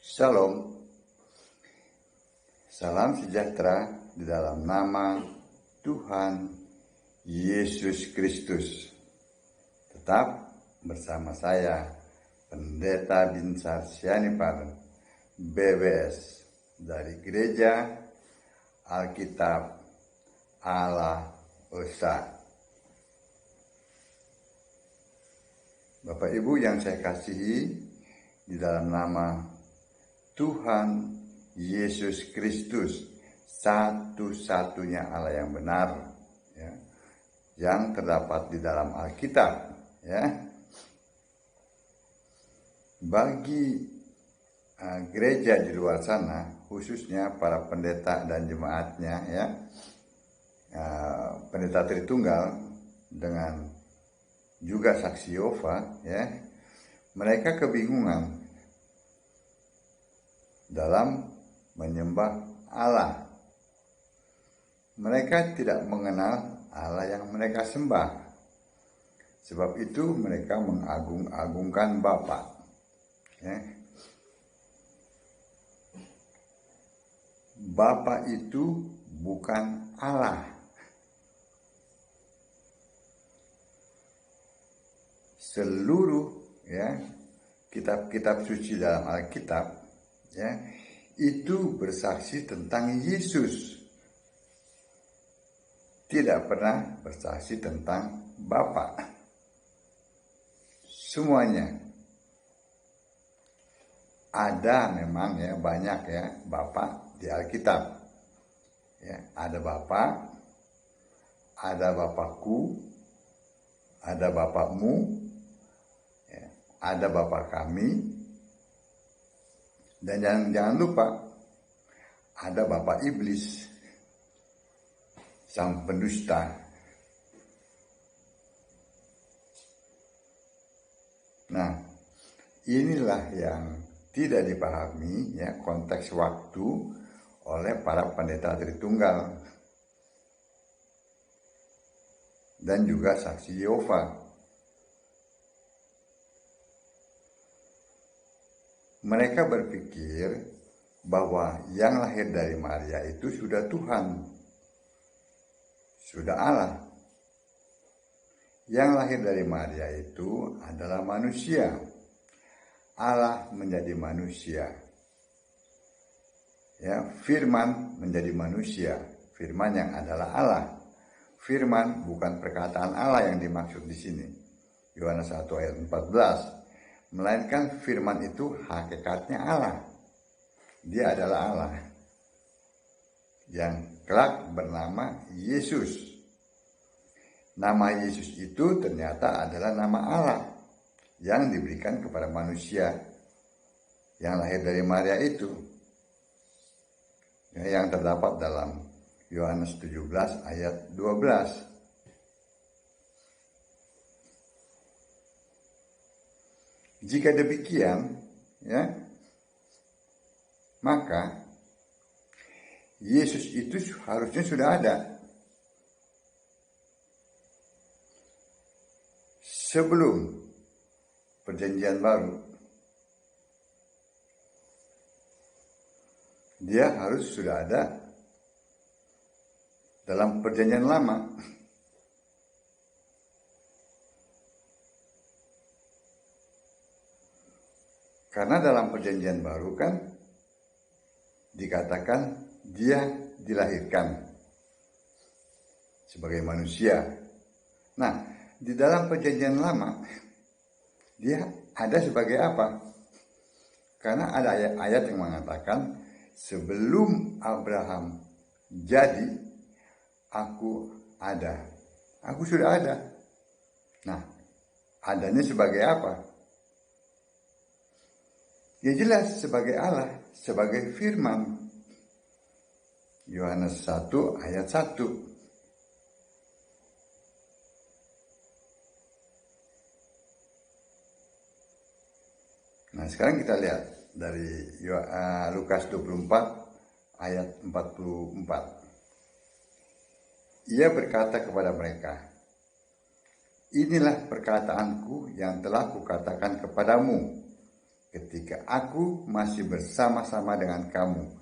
Shalom, salam sejahtera di dalam nama Tuhan Yesus Kristus. Tetap bersama saya, Pendeta Binsar Sianipar, BBS, dari Gereja Alkitab Allah Esa. Bapak Ibu yang saya kasihi, di dalam nama Tuhan Yesus Kristus, satu-satunya Allah yang benar, ya, yang terdapat di dalam Alkitab, ya. Bagi gereja di luar sana, khususnya para pendeta dan jemaatnya, ya, pendeta Tritunggal dengan juga saksi Yehova, ya, mereka kebingungan dalam menyembah Allah. Mereka tidak mengenal Allah yang mereka sembah. Sebab itu mereka mengagung-agungkan Bapa. Ya. Bapa itu bukan Allah. Seluruh, ya, kitab-kitab suci dalam Alkitab, ya, itu bersaksi tentang Yesus, tidak pernah bersaksi tentang Bapa. Semuanya ada, memang, ya, banyak, ya, Bapa di Alkitab, ya, ada Bapa, ada Bapakku, ada Bapakmu, ya, ada Bapa kami. Dan jangan lupa, ada Bapa Iblis, sang pendusta. Nah, inilah yang tidak dipahami, ya, konteks waktu oleh para pendeta Tritunggal dan juga saksi Yehova. Mereka berpikir bahwa yang lahir dari Maria itu sudah Tuhan, sudah Allah. Yang lahir dari Maria itu adalah manusia. Allah menjadi manusia. Ya, Firman menjadi manusia. Firman yang adalah Allah. Firman bukan perkataan Allah yang dimaksud di sini. Yohanes 1 ayat 14. Melainkan firman itu hakikatnya Allah. Dia adalah Allah yang kelak bernama Yesus. Nama Yesus itu ternyata adalah nama Allah yang diberikan kepada manusia yang lahir dari Maria itu, ya, yang terdapat dalam Yohanes 17 ayat 12. Jika demikian, ya, maka Yesus itu harusnya sudah ada sebelum Perjanjian Baru. Dia harus sudah ada dalam Perjanjian Lama. Karena dalam Perjanjian Baru kan dikatakan dia dilahirkan sebagai manusia. Nah, di dalam Perjanjian Lama dia ada sebagai apa? Karena ada ayat-ayat yang mengatakan sebelum Abraham jadi, aku ada. Aku sudah ada. Nah, adanya sebagai apa? Ya jelas sebagai Allah, sebagai firman. Yohanes 1 ayat 1. Nah, sekarang kita lihat dari Lukas 24 ayat 44. Ia berkata kepada mereka, inilah perkataanku yang telah kukatakan kepadamu ketika aku masih bersama-sama dengan kamu,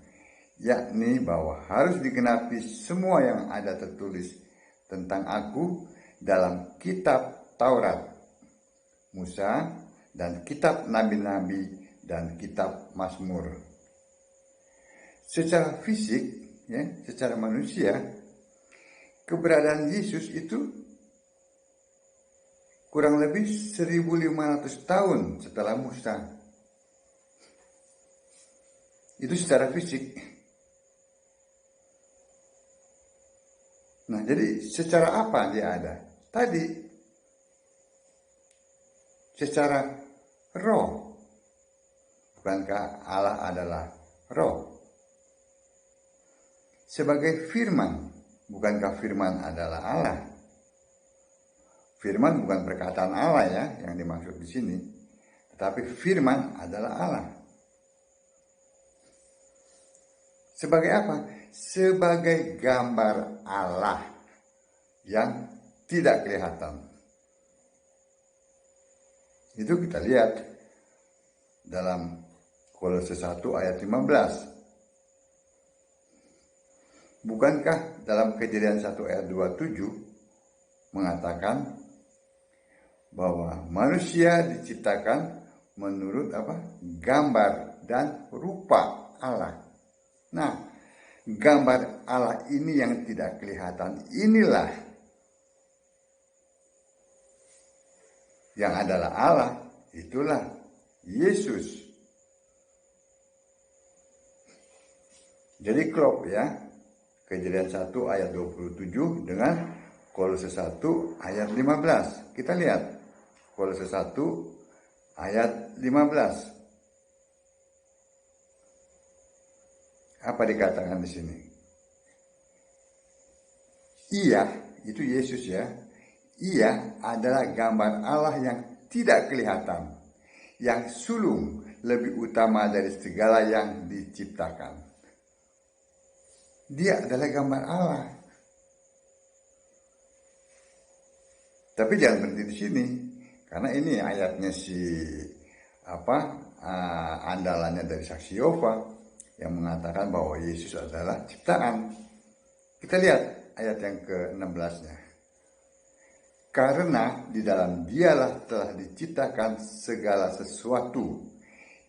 yakni bahwa harus digenapi semua yang ada tertulis tentang aku dalam kitab Taurat, Musa, dan kitab nabi-nabi dan kitab Mazmur. Secara fisik, ya, secara manusia, keberadaan Yesus itu kurang lebih 1500 tahun setelah Musa. Itu secara fisik. Nah, jadi secara apa dia ada? Tadi, secara roh. Bukankah Allah adalah roh? Sebagai firman, bukankah firman adalah Allah? Firman bukan perkataan Allah ya yang dimaksud di sini, tetapi firman adalah Allah. Sebagai apa? Sebagai gambar Allah yang tidak kelihatan. Itu kita lihat dalam Kolose 1 ayat 15. Bukankah dalam Kejadian 1 ayat 27 mengatakan bahwa manusia diciptakan menurut apa? Gambar dan rupa Allah. Nah, gambar Allah ini yang tidak kelihatan, inilah yang adalah Allah, itulah Yesus. Jadi klop ya, Kejadian 1 ayat 27 dengan Kolose 1 ayat 15. Kita lihat Kolose 1 ayat 15. Apa dikatakan di sini? Ia, itu Yesus ya. Ia adalah gambar Allah yang tidak kelihatan, yang sulung lebih utama dari segala yang diciptakan. Dia adalah gambar Allah. Tapi jangan berhenti di sini, karena ini ayatnya andalannya dari Saksi Yehova yang mengatakan bahwa Yesus adalah ciptaan. Kita lihat ayat yang ke-16-nya. Karena di dalam Dialah telah diciptakan segala sesuatu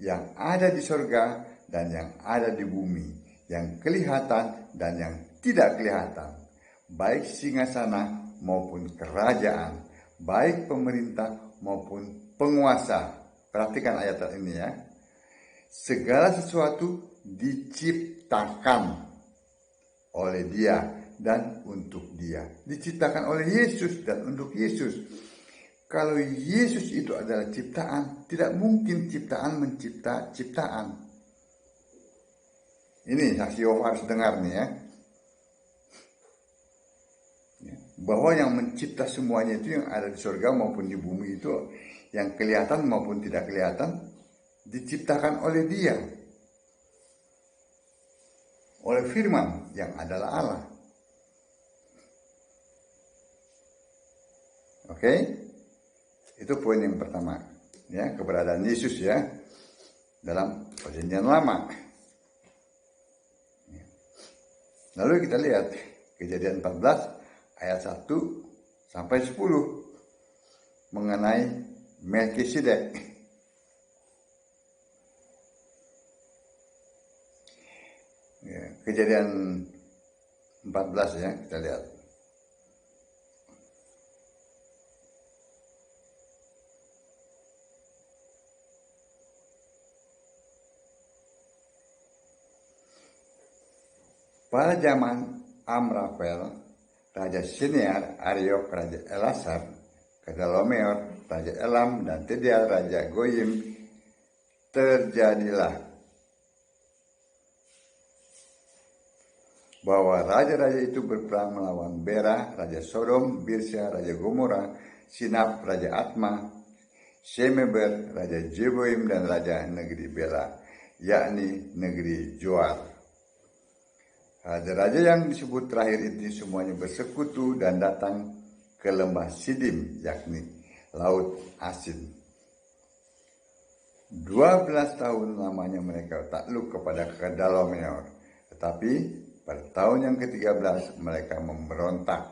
yang ada di sorga dan yang ada di bumi, yang kelihatan dan yang tidak kelihatan, baik singgasana maupun kerajaan, baik pemerintah maupun penguasa. Perhatikan ayat ini ya. Segala sesuatu diciptakan oleh Dia dan untuk Dia. Diciptakan oleh Yesus dan untuk Yesus. Kalau Yesus itu adalah ciptaan, tidak mungkin ciptaan mencipta ciptaan. Ini Saksi Yehova harus dengar nih ya. Bahwa yang mencipta semuanya itu yang ada di surga maupun di bumi itu, yang kelihatan maupun tidak kelihatan, diciptakan oleh Dia, oleh firman yang adalah Allah. Oke, itu poin yang pertama ya, keberadaan Yesus ya dalam Perjanjian Lama. Lalu kita lihat Kejadian 14 ayat 1 sampai 10 mengenai Melkisedek. Ya, Kejadian 14 ya, kita lihat. Pada zaman Amrafel, Raja Sinear, Ariok, Raja Elasar, Kedalomeor, Raja Elam, dan Tidial, Raja Goyim, terjadilah bahwa raja-raja itu berperang melawan Bera, Raja Sodom, Birsya, Raja Gomora, Sinab, Raja Atma, Shemeber, Raja Jeboim, dan Raja negeri Bela, yakni negeri Joar. Raja-raja yang disebut terakhir itu semuanya bersekutu dan datang ke lembah Sidim, yakni Laut Asin. 12 tahun lamanya mereka takluk kepada Kedalameor. Tetapi pada tahun yang ke-13 mereka memberontak.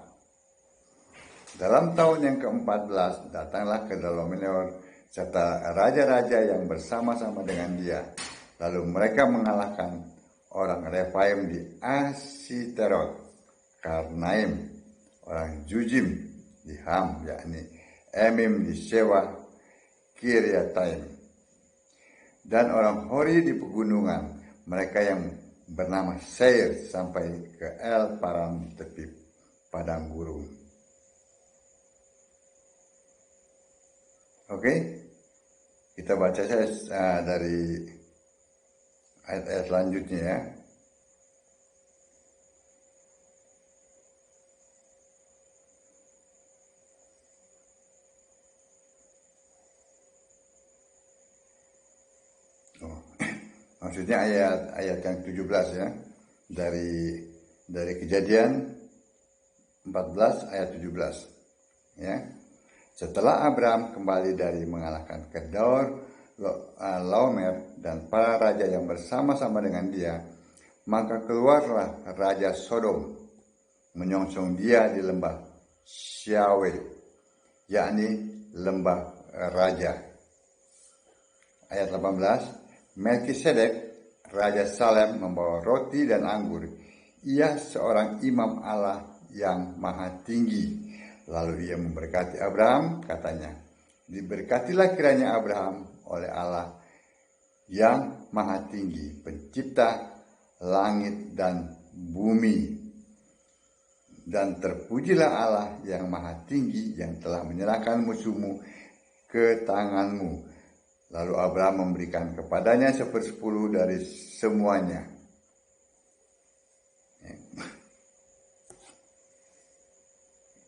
Dalam tahun yang ke-14 datanglah Kedalameor serta raja-raja yang bersama-sama dengan dia. Lalu mereka mengalahkan orang Refaim di Asiterot, Karnaim, orang Jujim di Ham, yakni Emim di Sewa, Kiriataim, dan orang Hori di pegunungan, mereka yang bernama Seir sampai ke El Paran, tepi padang gurun. Oke, kita baca saja dari ayat-ayat selanjutnya ya. Maksudnya ayat yang 17 ya. Dari Kejadian 14 ayat 17. Ya. Setelah Abraham kembali dari mengalahkan Kedalameor dan para raja yang bersama-sama dengan dia, maka keluarlah raja Sodom menyongsong dia di lembah Syawe, yakni lembah raja. Ayat 18. Melkisedek, Raja Salem, membawa roti dan anggur. Ia seorang imam Allah yang maha tinggi. Lalu ia memberkati Abraham, katanya, diberkatilah kiranya Abraham oleh Allah yang maha tinggi, pencipta langit dan bumi. Dan terpujilah Allah yang maha tinggi yang telah menyerahkan musuhmu ke tanganmu. Lalu Abraham memberikan kepadanya 1/10 dari semuanya.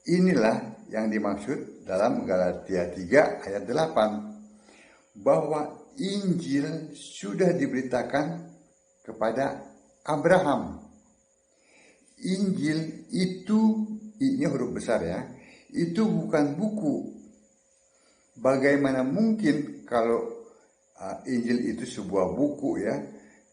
Inilah yang dimaksud dalam Galatia 3 ayat 8. Bahwa Injil sudah diberitakan kepada Abraham. Injil itu, ini huruf besar ya, itu bukan buku. Bagaimana mungkin kalau Injil itu sebuah buku ya?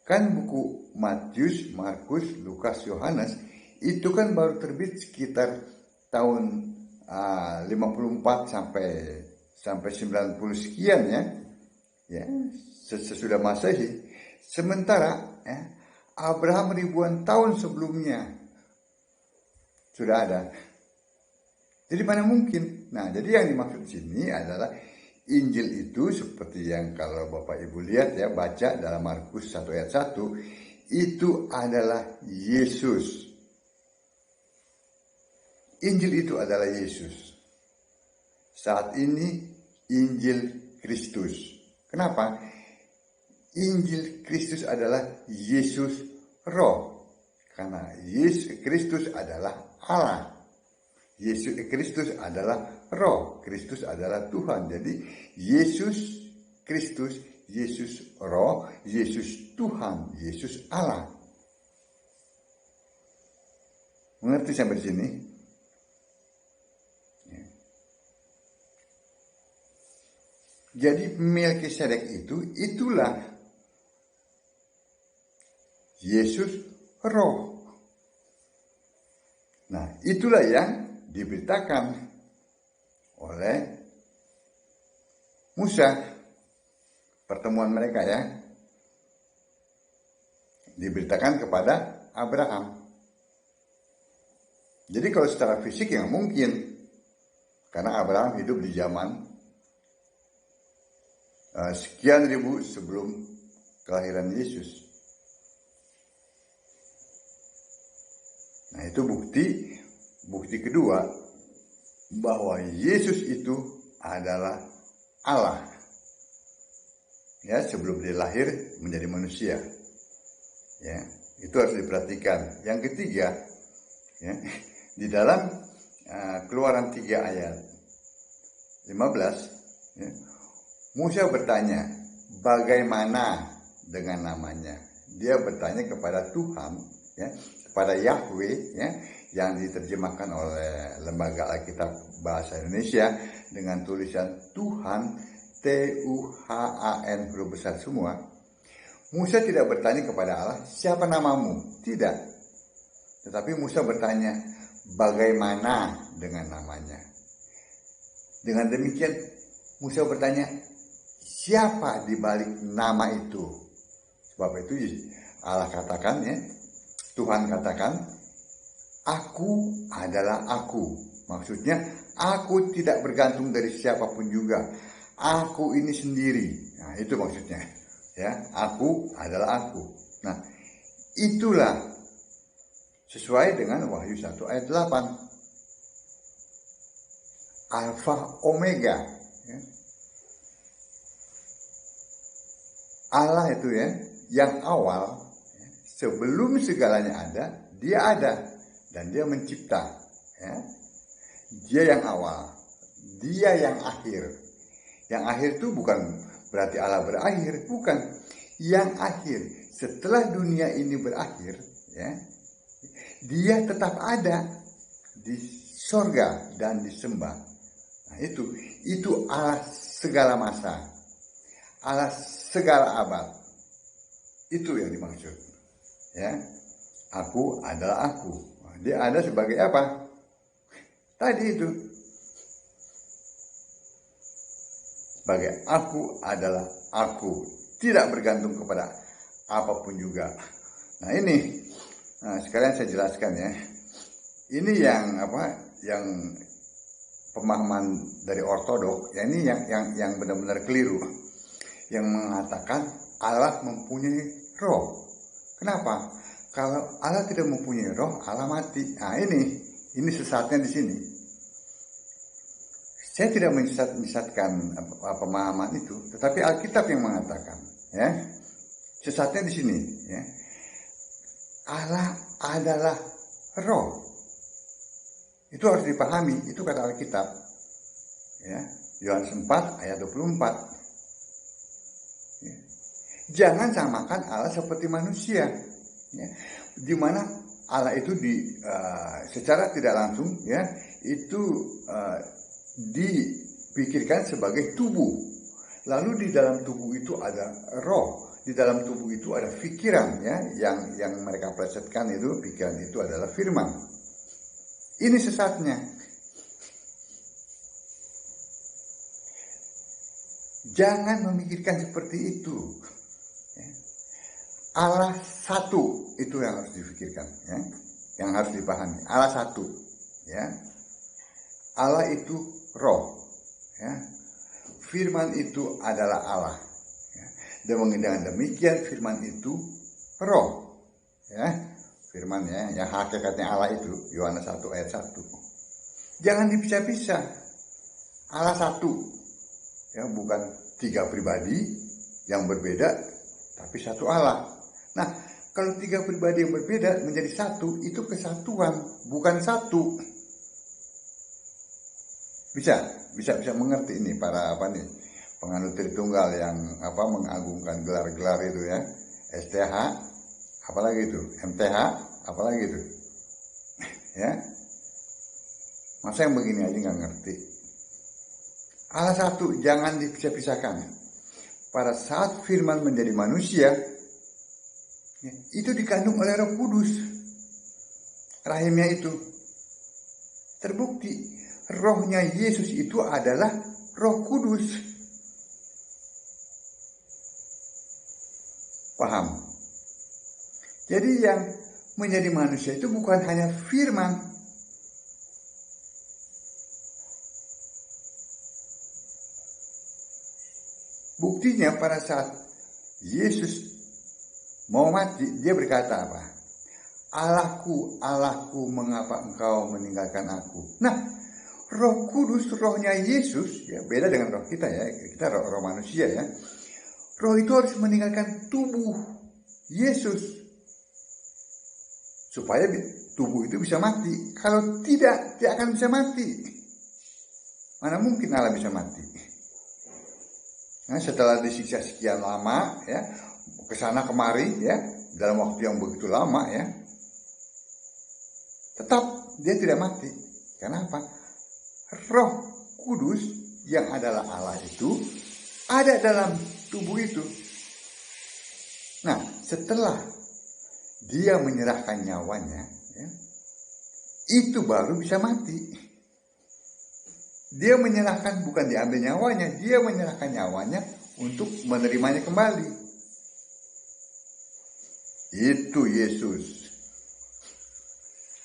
Kan buku Matius, Markus, Lukas, Yohanes itu kan baru terbit sekitar tahun 54 sampai 90 sekian ya. Ya, sesudah Masehi. Sementara ya, Abraham ribuan tahun sebelumnya sudah ada. Jadi mana mungkin? Nah, jadi yang dimaksud sini adalah Injil itu seperti yang kalau Bapak Ibu lihat ya, baca dalam Markus 1 ayat 1, itu adalah Yesus. Injil itu adalah Yesus. Saat ini Injil Kristus. Kenapa? Injil Kristus adalah Yesus Roh. Karena Yesus Kristus adalah Allah. Yesus Kristus adalah Roh, Kristus adalah Tuhan. Jadi Yesus Kristus, Yesus Roh, Yesus Tuhan, Yesus Allah. Mengerti sampai di sini? Ya. Jadi Melkisedek itulah Yesus Roh. Nah, itulah yang diberitakan oleh Musa, pertemuan mereka ya, diberitakan kepada Abraham. Jadi kalau secara fisik yang mungkin, karena Abraham hidup di zaman sekian ribu sebelum kelahiran Yesus. Nah, itu bukti kedua bahwa Yesus itu adalah Allah. Ya, sebelum dia lahir menjadi manusia. Ya, itu harus diperhatikan. Yang ketiga, ya, di dalam Keluaran 3 ayat 15, ya, Musa bertanya, bagaimana dengan namanya? Dia bertanya kepada Tuhan, ya, kepada Yahweh, ya, yang diterjemahkan oleh Lembaga Alkitab Bahasa Indonesia dengan tulisan Tuhan Tuhan, huruf besar semua. Musa tidak bertanya kepada Allah, siapa namamu? Tidak. Tetapi Musa bertanya, bagaimana dengan namanya? Dengan demikian, Musa bertanya, siapa di balik nama itu? Sebab itu Allah katakan ya, Tuhan katakan, aku adalah aku. Maksudnya, aku tidak bergantung dari siapapun juga. Aku ini sendiri. Nah, itu maksudnya. Ya, aku adalah aku. Nah, itulah sesuai dengan Wahyu 1 ayat 8. Alfa Omega. Ya. Allah itu ya, yang awal, ya, sebelum segalanya ada, dia ada. Dan dia mencipta. Ya. Dia yang awal. Dia yang akhir. Yang akhir itu bukan berarti Allah berakhir, bukan. Yang akhir, setelah dunia ini berakhir, ya, dia tetap ada di sorga dan disembah. Nah, itu Allah segala masa, Allah segala abad. Itu yang dimaksud. Ya, aku adalah aku. Dia ada sebagai apa? Tadi itu. Sebagai aku adalah aku, tidak bergantung kepada apapun juga. Nah ini, sekalian saya jelaskan ya. Ini yang yang pemahaman dari ortodok. Ya ini yang benar-benar keliru. Yang mengatakan Allah mempunyai roh. Kenapa? Kalau Allah tidak mempunyai roh, Allah mati. Nah ini sesatnya di sini. Saya tidak menyesatkan pemahaman itu, tetapi Alkitab yang mengatakan, ya, sesatnya di sini, ya, Allah adalah roh. Itu harus dipahami, itu kata Alkitab, ya, Yohanes 4 ayat 24. Ya. Jangan samakan Allah seperti manusia, ya, di mana Allah itu secara tidak langsung, ya, itu dipikirkan sebagai tubuh. Lalu di dalam tubuh itu ada roh, di dalam tubuh itu ada pikiran, ya, yang mereka plesetkan itu, pikiran itu adalah firman. Ini sesatnya. Jangan memikirkan seperti itu. Allah satu, itu yang harus dipikirkan, ya, yang harus dipahami. Allah satu, ya. Allah itu roh, ya. Firman itu adalah Allah, ya. Dan dengan demikian firman itu roh, ya. Firman, ya, yang hakikatnya Allah itu Yohanes 1 ayat 1. Jangan dipisah-pisah. Allah satu, ya, bukan tiga pribadi yang berbeda, tapi satu Allah. Nah, kalau tiga pribadi yang berbeda menjadi satu, itu kesatuan, bukan satu. Bisa mengerti ini para penganut Tritunggal yang mengagungkan gelar-gelar itu, ya, STH, apalagi itu, MTH, apalagi itu, ya. Masa yang begini aja nggak ngerti. Allah satu, jangan dipisah-pisahkan. Pada saat firman menjadi manusia, ya, itu dikandung oleh Roh Kudus. Rahimnya itu terbukti. Rohnya Yesus itu adalah Roh Kudus. Paham? Jadi yang menjadi manusia itu bukan hanya firman. Buktinya pada saat Yesus mau mati, dia berkata apa? Allahku, Allahku, mengapa engkau meninggalkan aku? Nah, Roh Kudus, rohnya Yesus, ya, beda dengan roh kita, ya, kita roh manusia, ya. Roh itu harus meninggalkan tubuh Yesus supaya tubuh itu bisa mati. Kalau tidak, dia akan bisa mati. Mana mungkin Allah bisa mati? Nah, setelah disiksa sekian lama, ya, kesana kemari, ya, dalam waktu yang begitu lama, ya, tetap dia tidak mati. Kenapa? Roh Kudus yang adalah Allah itu ada dalam tubuh itu. Nah, setelah dia menyerahkan nyawanya, ya, itu baru bisa mati. Dia menyerahkan, bukan diambil nyawanya, dia menyerahkan nyawanya untuk menerimanya kembali. Itu Yesus.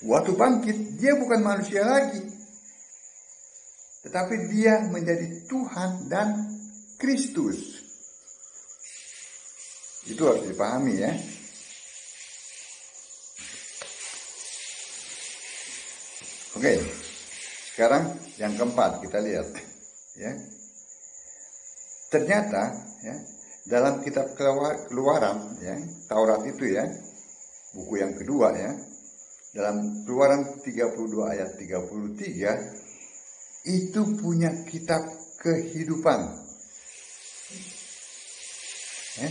Waktu bangkit, dia bukan manusia lagi, tetapi dia menjadi Tuhan dan Kristus. Itu harus dipahami ya. Oke, sekarang yang keempat kita lihat ya. Ternyata ya, dalam kitab Keluaran ya, Taurat itu ya, buku yang kedua ya, dalam Keluaran 32 ayat 33 itu punya kitab kehidupan. Ya.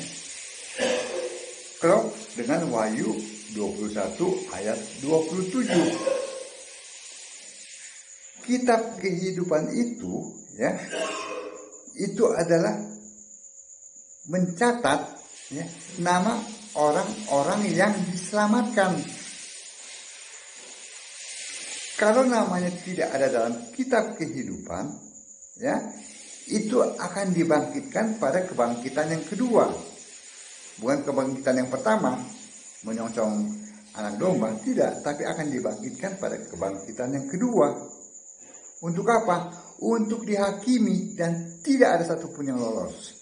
Kalau dengan Wahyu 21 ayat 27. Kitab kehidupan itu ya, itu adalah mencatat ya, nama orang-orang yang diselamatkan. Kalau namanya tidak ada dalam kitab kehidupan ya, itu akan dibangkitkan pada kebangkitan yang kedua. Bukan kebangkitan yang pertama, menyongsong anak domba, tidak, tapi akan dibangkitkan pada kebangkitan yang kedua. Untuk apa? Untuk dihakimi dan tidak ada satupun yang lolos.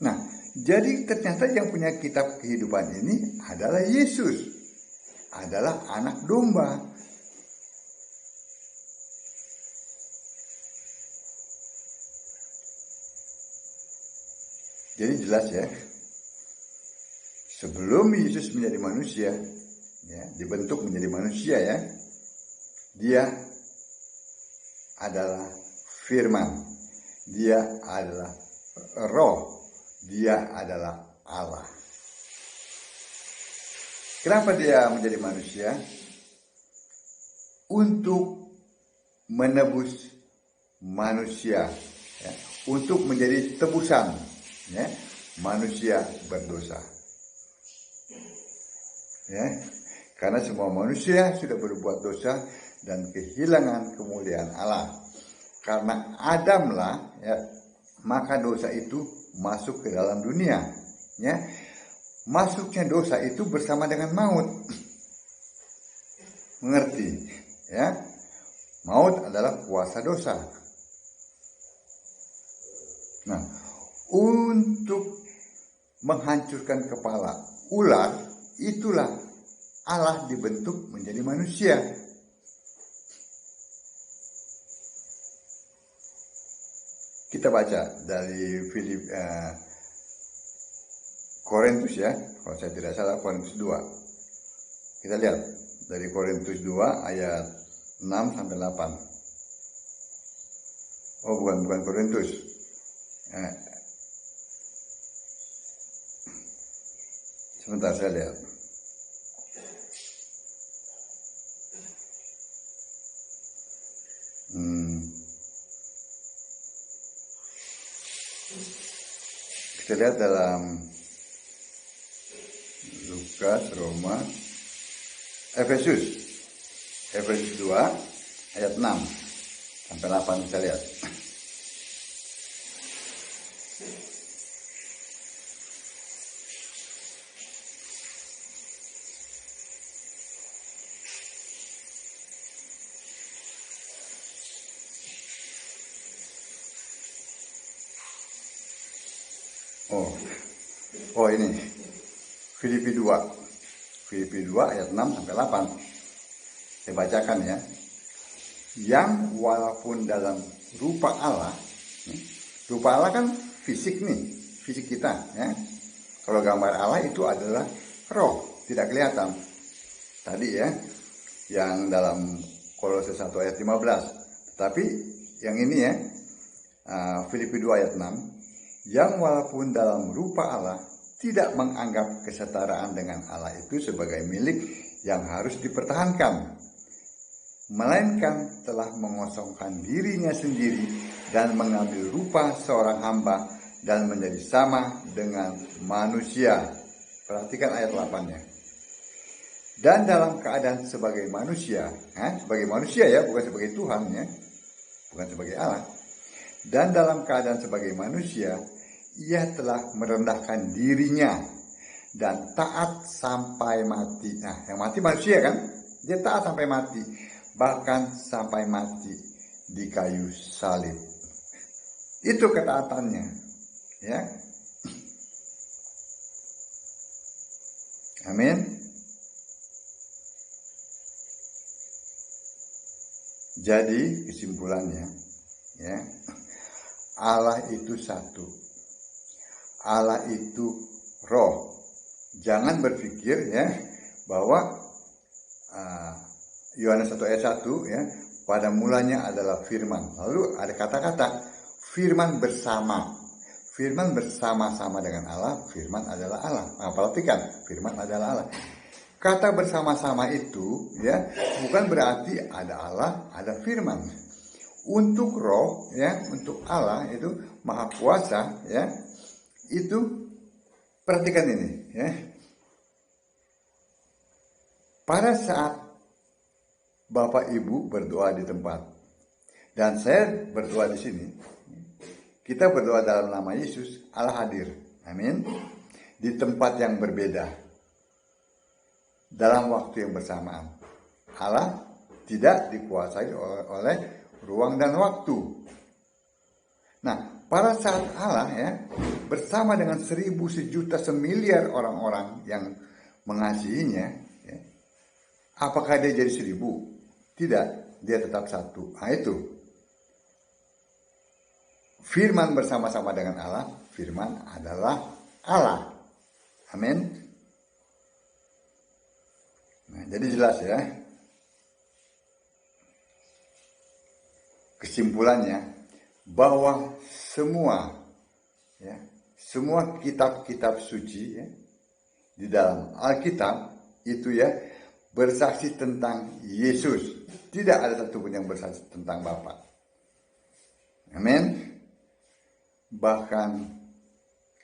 Nah, jadi ternyata yang punya kitab kehidupan ini adalah Yesus. Adalah anak domba. Jadi jelas ya, sebelum Yesus menjadi manusia, ya, dibentuk menjadi manusia ya, dia adalah firman, dia adalah roh, dia adalah Allah. Kenapa dia menjadi manusia? Untuk menebus manusia, ya, untuk menjadi tebusan ya, manusia berdosa. Ya, karena semua manusia sudah berbuat dosa dan kehilangan kemuliaan Allah. Karena Adamlah ya, maka dosa itu masuk ke dalam dunia. Ya, masuknya dosa itu bersama dengan maut. Mengerti? Ya, maut adalah kuasa dosa. Nah, untuk menghancurkan kepala ular, itulah Allah dibentuk menjadi manusia. Kita baca dari Korintus ya, kalau saya tidak salah Korintus 2. Kita lihat dari Korintus 2 ayat 6 sampai 8. Oh, bukan Korintus. Sebentar saya lihat. Kita lihat dalam Lukas, Roma, Efesus 2 ayat 6 sampai 8 kita lihat. Oh ini Filipi 2 ayat 6 sampai 8. Saya bacakan ya. Yang walaupun dalam rupa Allah kan fisik nih, fisik kita ya. Kalau gambar Allah itu adalah roh, tidak kelihatan. Tadi ya, yang dalam Kolose 1 ayat 15. Tetapi yang ini ya, Filipi 2 ayat 6, yang walaupun dalam rupa Allah tidak menganggap kesetaraan dengan Allah itu sebagai milik yang harus dipertahankan, melainkan telah mengosongkan dirinya sendiri dan mengambil rupa seorang hamba dan menjadi sama dengan manusia. Perhatikan ayat 8-nya. Dan dalam keadaan sebagai manusia ya, bukan sebagai Tuhan ya, bukan sebagai Allah. Dan dalam keadaan sebagai manusia, ia telah merendahkan dirinya dan taat sampai mati. Nah, yang mati manusia kan? Dia taat sampai mati, bahkan sampai mati di kayu salib. Itu ketaatannya, ya. Amin. Jadi kesimpulannya, ya, Allah itu satu. Allah itu roh. Jangan berpikir ya bahwa Yohanes 1 ayat 1 ya, pada mulanya adalah firman. Lalu ada kata-kata firman bersama. Firman bersama-sama dengan Allah, firman adalah Allah. Nah, perhatikan, firman adalah Allah. Kata bersama-sama itu ya bukan berarti ada Allah, ada firman. Untuk roh ya, untuk Allah itu maha kuasa ya, itu perhatikan ini ya. Pada saat Bapak Ibu berdoa di tempat dan saya berdoa di sini, kita berdoa dalam nama Yesus, Allah hadir. Amin. Di tempat yang berbeda. Dalam waktu yang bersamaan. Allah tidak dikuasai oleh ruang dan waktu. Nah, pada saat Allah ya bersama dengan 1.000, sejuta, semiliar orang-orang yang mengasihinya, ya, apakah dia jadi 1.000? Tidak, dia tetap satu. Nah itu. Firman bersama-sama dengan Allah, firman adalah Allah. Amin. Nah, jadi jelas ya. Kesimpulannya bahwa semua kitab-kitab suci ya, di dalam Alkitab itu ya bersaksi tentang Yesus. Tidak ada satupun yang bersaksi tentang Bapa. Amin. Bahkan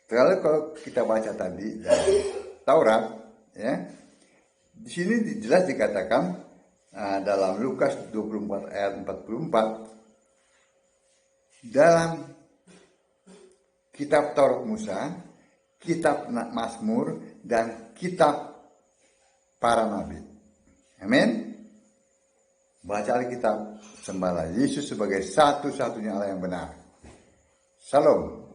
kalau kita baca tadi dari Taurat ya, di sini jelas dikatakan dalam Lukas 24 ayat 44, dalam kitab Taurat Musa, kitab Mazmur, dan kitab para nabi. Amin. Baca Alkitab, sembahlah Yesus sebagai satu-satunya Allah yang benar. Shalom.